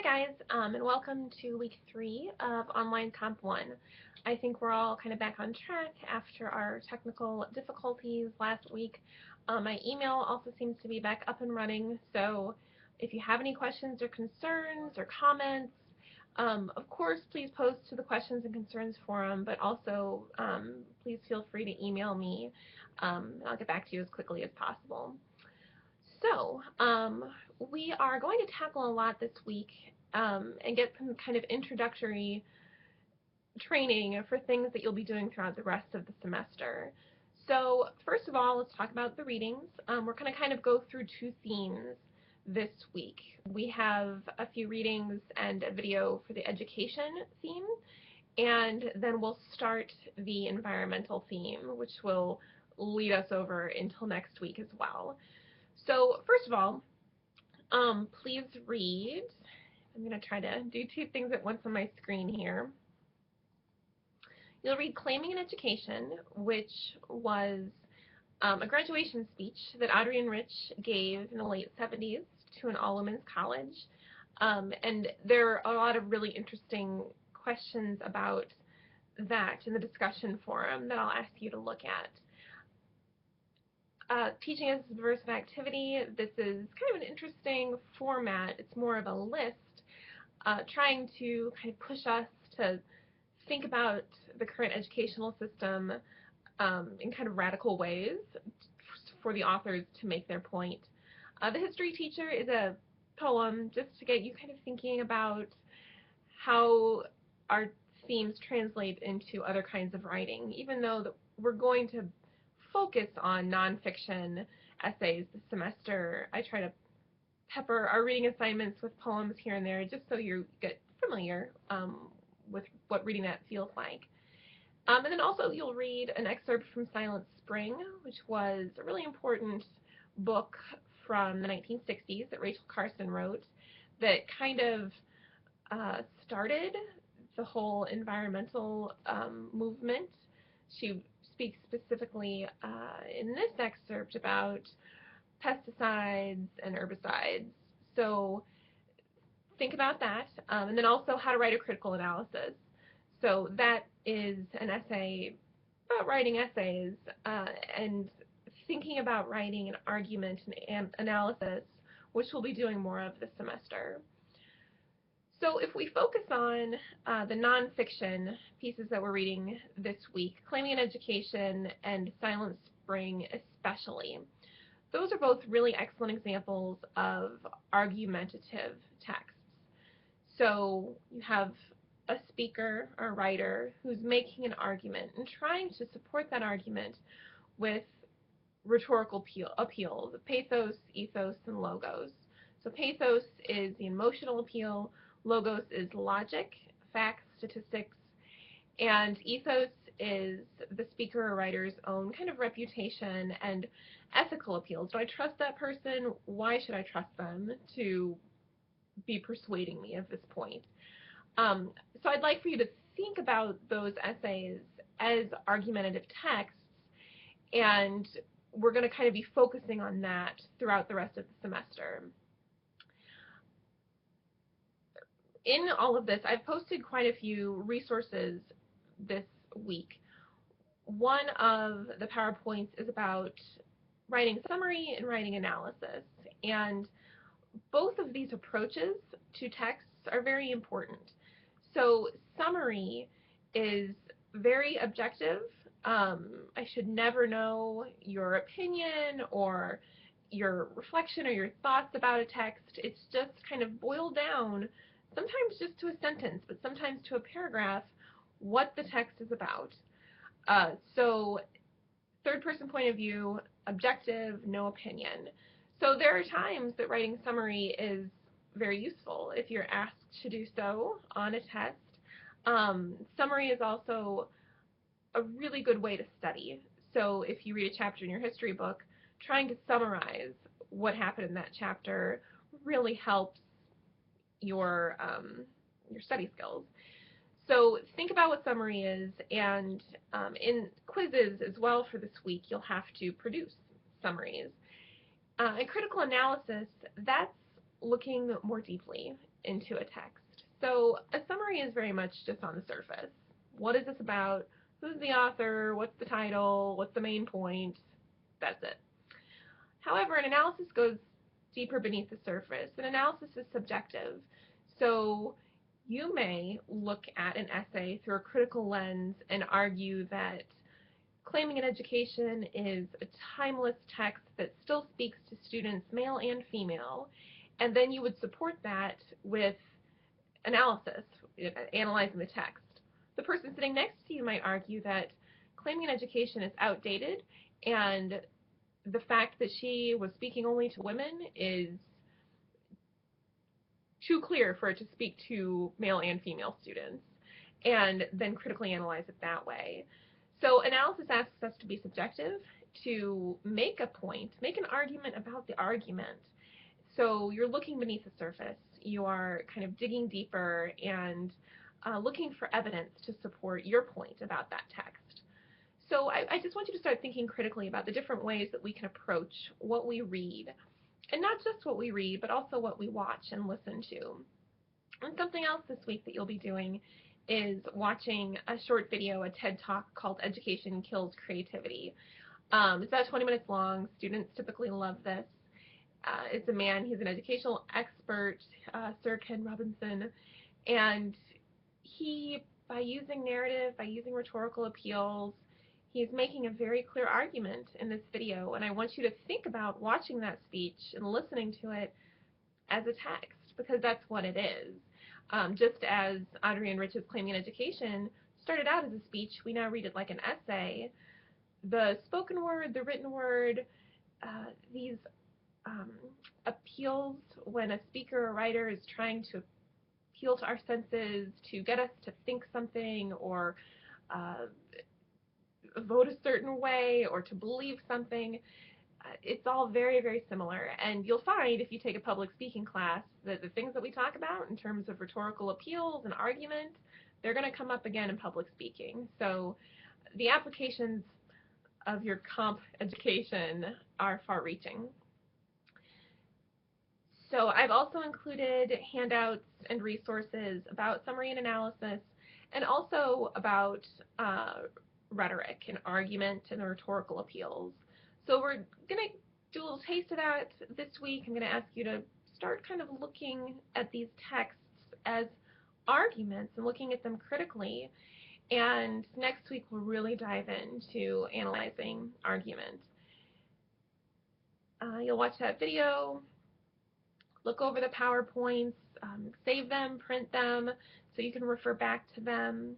Hi guys, and welcome to week 3 of Online Comp 1. I think we're all kind of back on track after our technical difficulties last week. My email also seems to be back up and running, so if you have any questions or concerns or comments, of course please post to the questions and concerns forum, but also please feel free to email me. I'll get back to you as quickly as possible. So, we are going to tackle a lot this week and get some kind of introductory training for things that you'll be doing throughout the rest of the semester. So, first of all, let's talk about the readings. We're going to kind of go through two themes this week. We have a few readings and a video for the education theme, and then we'll start the environmental theme, which will lead us over until next week as well. So first of all, please read. I'm going to try to do two things at once on my screen here. You'll read Claiming an Education, which was a graduation speech that Audrey and Rich gave in the late 70s to an all-women's college. And there are a lot of really interesting questions about that in the discussion forum that I'll ask you to look at. Teaching as a subversive activity, this is kind of an interesting format. It's more of a list, trying to kind of push us to think about the current educational system in kind of radical ways for the authors to make their point. The history teacher is a poem just to get you kind of thinking about how our themes translate into other kinds of writing, even though we're going to focus on nonfiction essays this semester. I try to pepper our reading assignments with poems here and there just so you get familiar with what reading that feels like. And then also you'll read an excerpt from Silent Spring, which was a really important book from the 1960s that Rachel Carson wrote that kind of started the whole environmental movement. She speaks specifically in this excerpt about pesticides and herbicides. So think about that. And then also how to write a critical analysis. So that is an essay about writing essays and thinking about writing an argument and analysis, which we'll be doing more of this semester. So if we focus on the nonfiction pieces that we're reading this week, Claiming an Education and Silent Spring especially, those are both really excellent examples of argumentative texts. So you have a speaker or writer who's making an argument and trying to support that argument with rhetorical appeal, the pathos, ethos, and logos. So pathos is the emotional appeal, logos is logic, facts, statistics, and ethos is the speaker or writer's own kind of reputation and ethical appeals. Do I trust that person? Why should I trust them to be persuading me of this point? So I'd like for you to think about those essays as argumentative texts, and we're going to kind of be focusing on that throughout the rest of the semester. In all of this, I've posted quite a few resources this week. One of the PowerPoints is about writing summary and writing analysis, and both of these approaches to texts are very important. So summary is very objective. I should never know your opinion or your reflection or your thoughts about a text. It's just kind of boiled down, sometimes just to a sentence, but sometimes to a paragraph, what the text is about. So third person point of view, objective, no opinion. So there are times that writing summary is very useful if you're asked to do so on a test. Summary is also a really good way to study. So if you read a chapter in your history book, trying to summarize what happened in that chapter really helps your study skills. So think about what summary is, and in quizzes as well for this week, you'll have to produce summaries. And critical analysis, that's looking more deeply into a text. So a summary is very much just on the surface. What is this about? Who's the author? What's the title? What's the main point? That's it. However, an analysis goes deeper beneath the surface. An analysis is subjective. So you may look at an essay through a critical lens and argue that Claiming an Education is a timeless text that still speaks to students, male and female, and then you would support that with analysis, analyzing the text. The person sitting next to you might argue that Claiming an Education is outdated, and the fact that she was speaking only to women is too clear for it to speak to male and female students, and then critically analyze it that way. So analysis asks us to be subjective, to make a point, make an argument about the argument. So you're looking beneath the surface. You are kind of digging deeper and looking for evidence to support your point about that text. So I just want you to start thinking critically about the different ways that we can approach what we read. And not just what we read, but also what we watch and listen to. And something else this week that you'll be doing is watching a short video, a TED Talk called Education Kills Creativity. It's about 20 minutes long. Students typically love this. It's a man, he's an educational expert, Sir Ken Robinson, and he, by using narrative, by using rhetorical appeals, he's making a very clear argument in this video, and I want you to think about watching that speech and listening to it as a text, because that's what it is. Just as Adrienne Rich's Claiming an Education started out as a speech, we now read it like an essay. The spoken word, the written word, these appeals when a speaker or writer is trying to appeal to our senses, to get us to think something or vote a certain way or to believe something, it's all very, very similar. And you'll find if you take a public speaking class that the things that we talk about in terms of rhetorical appeals and argument, they're going to come up again in public speaking. So the applications of your comp education are far-reaching. So I've also included handouts and resources about summary and analysis, and also about rhetoric and argument and the rhetorical appeals. So we're going to do a little taste of that this week. I'm going to ask you to start kind of looking at these texts as arguments and looking at them critically. And next week we'll really dive into analyzing argument. You'll watch that video, look over the PowerPoints, save them, print them, so you can refer back to them.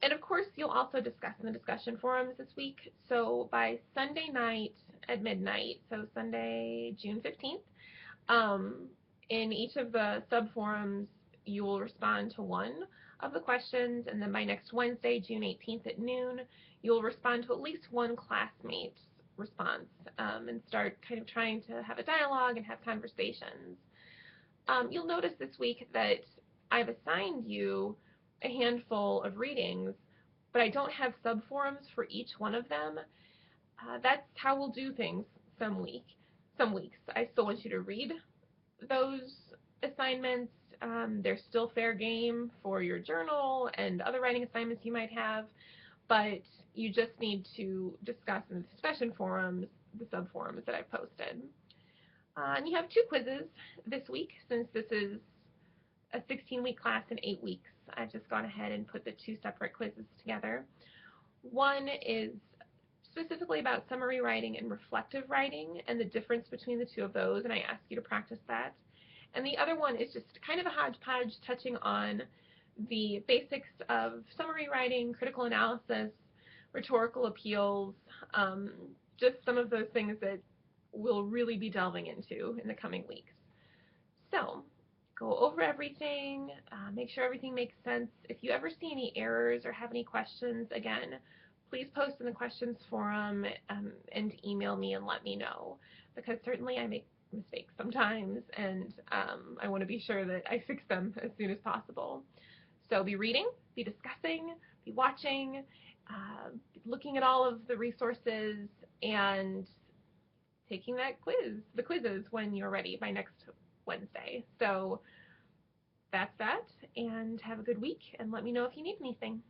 And of course, you'll also discuss in the discussion forums this week. So by Sunday night at midnight, so Sunday, June 15th, in each of the sub-forums, you will respond to one of the questions, and then by next Wednesday, June 18th at noon, you'll respond to at least one classmate's response and start kind of trying to have a dialogue and have conversations. You'll notice this week that I've assigned you a handful of readings, but I don't have sub-forums for each one of them. That's how we'll do things some weeks. I still want you to read those assignments. They're still fair game for your journal and other writing assignments you might have, but you just need to discuss in the discussion forums, the sub-forums that I've posted. And you have 2 quizzes this week, since this is a 16-week class in 8 weeks. I've just gone ahead and put the 2 separate quizzes together. One is specifically about summary writing and reflective writing and the difference between the 2 of those, and I ask you to practice that. And the other one is just kind of a hodgepodge touching on the basics of summary writing, critical analysis, rhetorical appeals, just some of those things that we'll really be delving into in the coming weeks. So go over everything, make sure everything makes sense. If you ever see any errors or have any questions, again, please post in the questions forum and email me and let me know, because certainly I make mistakes sometimes, and I want to be sure that I fix them as soon as possible. So be reading, be discussing, be watching, looking at all of the resources, and taking that quizzes when you're ready by next Wednesday. So that's that, and have a good week, and let me know if you need anything.